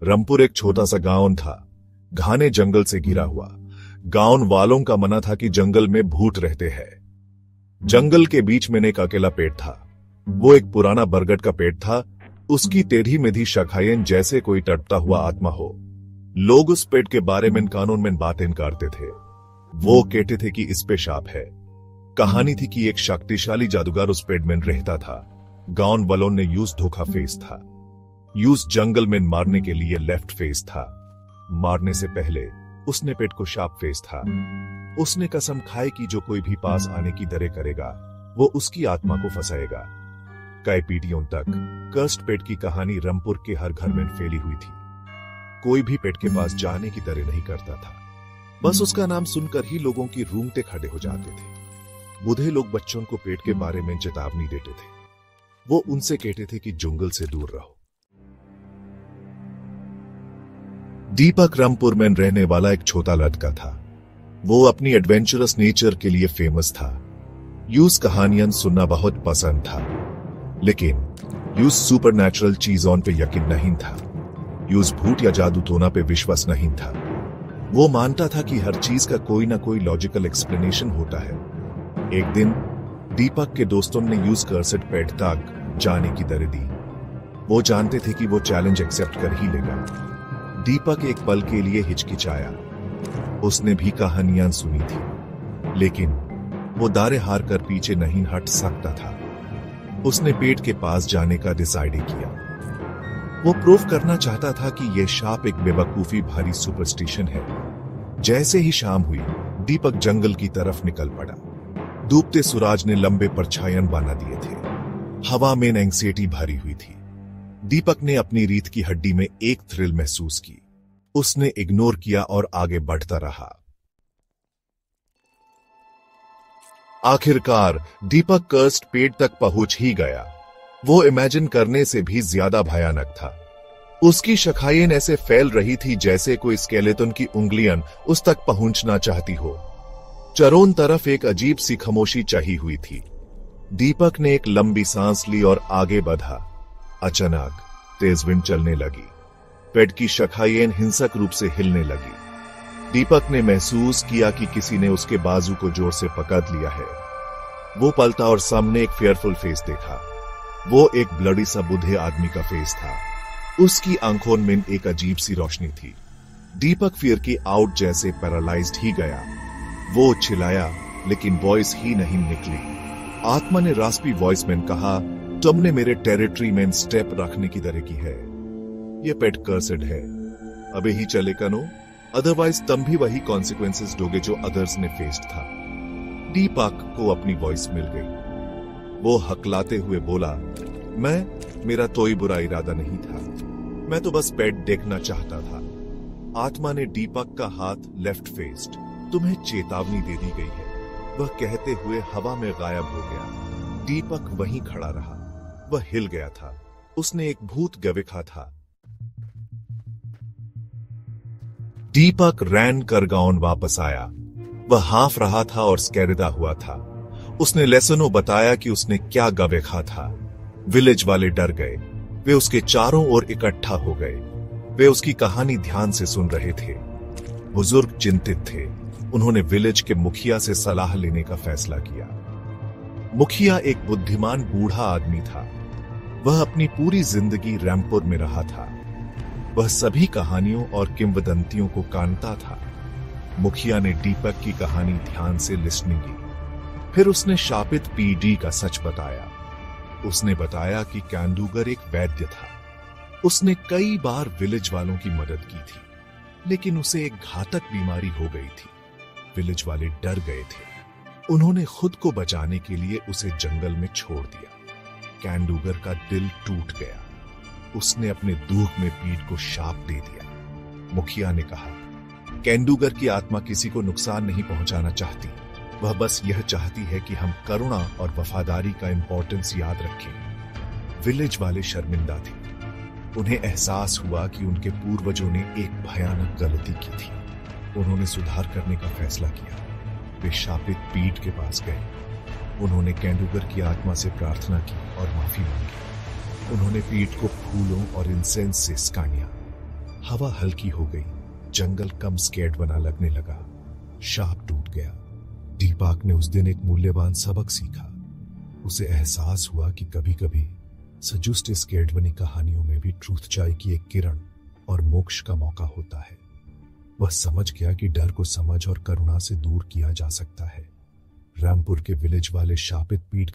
रामपुर एक छोटा सा गांव था, घने जंगल से घिरा हुआ। गांव वालों का मानना था कि जंगल में भूत रहते हैं। जंगल के बीच में एक अकेला पेड़ था। वो एक पुराना बरगद का पेड़ था। उसकी टेढ़ी मेढ़ी शाखाएं जैसे कोई तड़पता हुआ आत्मा हो। लोग उस पेड़ के बारे में कानून में बातें करते थे। वो कहते थे कि इस पे शाप है। कहानी थी कि एक शक्तिशाली जादूगर उस पेड़ में रहता था। गांव वालों ने यूज धोखा फेस था। यूज जंगल में मारने के लिए लेफ्ट फेस था। मारने से पहले उसने पेट को शाप फेस था। उसने कसम खाई कि जो कोई भी पास आने की दरे करेगा वो उसकी आत्मा को फंसाएगा। कई पीढ़ियों तक कर्स्ट पेट की कहानी रामपुर के हर घर में फैली हुई थी। कोई भी पेट के पास जाने की दरे नहीं करता था। बस उसका नाम सुनकर ही लोगों की रूंगटे खड़े हो जाते थे। बूढ़े लोग बच्चों को पेट के बारे में चेतावनी देते थे। वो उनसे कहते थे कि जंगल से दूर रहो। दीपक रामपुर में रहने वाला एक छोटा लड़का था। वो अपनी एडवेंचरस नेचर के लिए फेमस था। यूज कहानियां सुनना बहुत पसंद था, लेकिन यूज सुपरनैचुरल चीजों पे यकीन नहीं था। यूज भूत या जादू टोना पे विश्वास नहीं था। वो मानता था कि हर चीज का कोई ना कोई लॉजिकल एक्सप्लेनेशन होता है। एक दिन दीपक के दोस्तों ने यूज कर्सेट पेट तक जाने की दरे दी। वो जानते थे कि वो चैलेंज एक्सेप्ट कर ही लेगा। दीपक एक पल के लिए हिचकिचाया। उसने भी कहानियां सुनी थी, लेकिन वो दारे हार कर पीछे नहीं हट सकता था। उसने पेट के पास जाने का डिसाइड किया। वो प्रूव करना चाहता था कि यह शाप एक बेवकूफी भरी सुपरस्टिशन है। जैसे ही शाम हुई, दीपक जंगल की तरफ निकल पड़ा। डूबते सूरज ने लंबे परछाइयां बना दिए थे। हवा में एंग्जाइटी भरी हुई थी। दीपक ने अपनी रीढ़ की हड्डी में एक थ्रिल महसूस की। उसने इग्नोर किया और आगे बढ़ता रहा। आखिरकार दीपक कर्स्ट पेड़ तक पहुंच ही गया। वो इमेजिन करने से भी ज्यादा भयानक था। उसकी शाखाएं ऐसे फैल रही थी जैसे कोई स्केलेटन की उंगलियां उस तक पहुंचना चाहती हो। चारों तरफ एक अजीब सी खामोशी छाई हुई थी। दीपक ने एक लंबी सांस ली और आगे बढ़ा। अचानक तेज विंड चलने लगी। पेड़ की शाखाएं हिंसक रूप से हिलने लगी। दीपक ने महसूस किया कि किसी ने उसके बाजू को जोर से पकड़ लिया है। वो पलटा और सामने एक फेयरफुल फेस देखा। वो एक ब्लडी सा बुढ़े आदमी का फेस था। उसकी आंखों में एक अजीब सी रोशनी थी। दीपक फियर की आउट जैसे पैरालाइज्ड ही गया। वो चिल्लाया, लेकिन वॉइस ही नहीं निकली। आत्मा ने रास्पी वॉइस में कहा, तुमने मेरे टेरिटरी में स्टेप रखने की दरे की है। ये पेट कर्सेड है। अबे ही चले कनो, अदरवाइज तुम भी वही कॉन्सिक्वेंसेस दोगे जो अदर्स ने फेस्ड था। दीपक को अपनी वॉइस मिल गई। वो हकलाते हुए बोला, मेरा कोई बुरा इरादा नहीं था। मैं तो बस पेट देखना चाहता था। आत्मा ने दीपक का हाथ लेफ्ट फेस्ड। तुम्हें चेतावनी दे दी गई है, वह कहते हुए हवा में गायब हो गया। दीपक वहीं खड़ा रहा। वह हिल गया था। उसने एक भूत गवेखा था। दीपक रैन कर गांव वापस आया। वह हाफ रहा था और स्कैरिदा हुआ था। उसने लेसनो बताया कि उसने क्या गवेखा था। विलेज वाले डर गए। वे उसके चारों ओर इकट्ठा हो गए। वे उसकी कहानी ध्यान से सुन रहे थे। बुजुर्ग चिंतित थे। उन्होंने विलेज के मुखिया से सलाह लेने का फैसला किया। मुखिया एक बुद्धिमान बूढ़ा आदमी था। वह अपनी पूरी जिंदगी रामपुर में रहा था। वह सभी कहानियों और किंवदंतियों को जानता था। मुखिया ने दीपक की कहानी ध्यान से लिसनिंग की। फिर उसने शापित पीडी का सच बताया। उसने बताया कि कैंडूगर एक वैद्य था। उसने कई बार विलेज वालों की मदद की थी, लेकिन उसे एक घातक बीमारी हो गई थी। विलेज वाले डर गए थे। उन्होंने खुद को बचाने के लिए उसे जंगल में छोड़ दिया। कैंडूगर का दिल टूट गया। उसने अपने दुख में पीठ को शाप दे दिया। मुखिया ने कहा, कैंडूगर की आत्मा किसी को नुकसान नहीं पहुंचाना चाहती। वह बस यह चाहती है कि हम करुणा और वफादारी का इंपॉर्टेंस याद रखें। विलेज वाले शर्मिंदा थे। उन्हें एहसास हुआ कि उनके पूर्वजों ने एक भयानक गलती की थी। उन्होंने सुधार करने का फैसला किया। वे शापित पीठ के पास गए। उन्होंने कैंडूगर की आत्मा से प्रार्थना की और माफी मांगी। उन्होंने पीठ को फूलों और इंसेंस से स्कानिया। हवा हल्की हो गई, जंगल कम स्केर्ड बना लगने लगा, शाप टूट गया। दीपक ने उस दिन एक मूल्यवान सबक सीखा। उसे एहसास हुआ कि कभी कभी सजुस्ट स्केर्ड बनी कहानियों में भी ट्रूथ चाय की एक किरण और मोक्ष का मौका होता है। वह समझ गया कि डर को समझ और करुणा से दूर किया जा सकता है। रामपुर के विलेज वाले शापित पीठ